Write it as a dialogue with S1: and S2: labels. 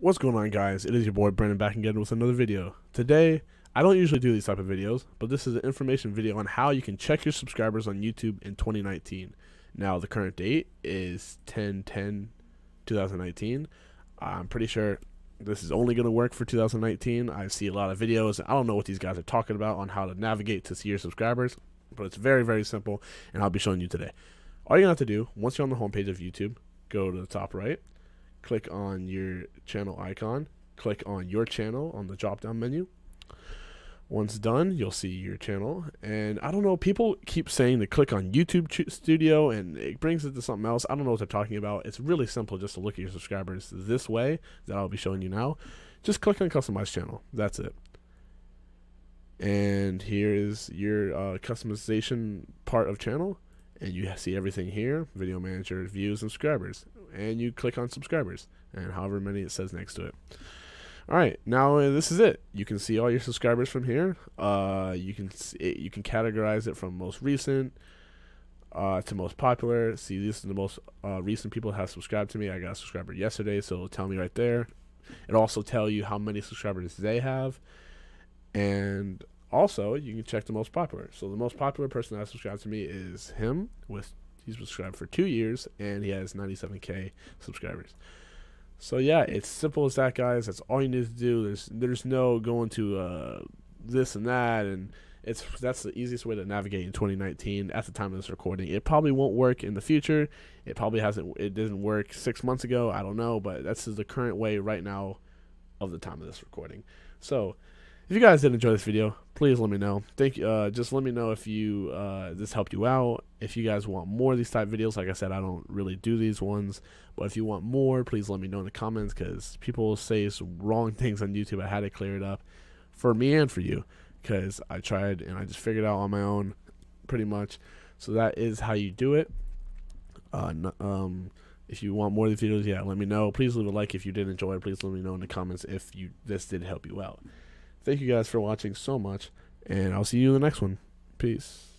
S1: What's going on, guys? It is your boy Brandon back again with another video. Today, I don't usually do these type of videos, but this is an information video on how you can check your subscribers on YouTube in 2019. Now, the current date is 10/10/2019. I'm pretty sure this is only going to work for 2019. I see a lot of videos. I don't know what these guys are talking about on how to navigate to see your subscribers, but it's very, very simple, and I'll be showing you today. All you're going to have to do, once you're on the homepage of YouTube, go to the top right, click on your channel icon, click on your channel on the drop down menu. Once done, you'll see your channel, and I don't know, people keep saying to click on YouTube Studio and it brings it to something else. I don't know what they're talking about. It's really simple just to look at your subscribers this way that I'll be showing you now. Just click on customize channel. That's it. And here is your customization part of channel, and you see everything here: video manager, views, and subscribers. And you click on subscribers and however many it says next to it. Alright, now this is it. You can see all your subscribers from here. You can categorize it from most recent to most popular. See, these are the most recent people that have subscribed to me. I got a subscriber yesterday, so it'll tell me right there. It'll also tell you how many subscribers they have, and also you can check the most popular. So the most popular person that subscribed to me is him. He's subscribed for 2 years, and he has 97K subscribers. So yeah, it's simple as that, guys. That's all you need to do. There's no going to this and that, and that's the easiest way to navigate in 2019 at the time of this recording. It probably won't work in the future. It didn't work 6 months ago. I don't know, but that's the current way right now of the time of this recording. So if you guys did enjoy this video, please let me know. Just let me know if this helped you out. If you guys want more of these type videos, like I said, I don't really do these ones, but if you want more, please let me know in the comments, because people say some wrong things on YouTube. I had to clear it up for me and for you, because I tried and I just figured it out on my own pretty much. So that is how you do it. If you want more of these videos, yeah, let me know. Please leave a like if you did enjoy it. Please let me know in the comments if this did help you out. Thank you guys for watching so much, and I'll see you in the next one. Peace.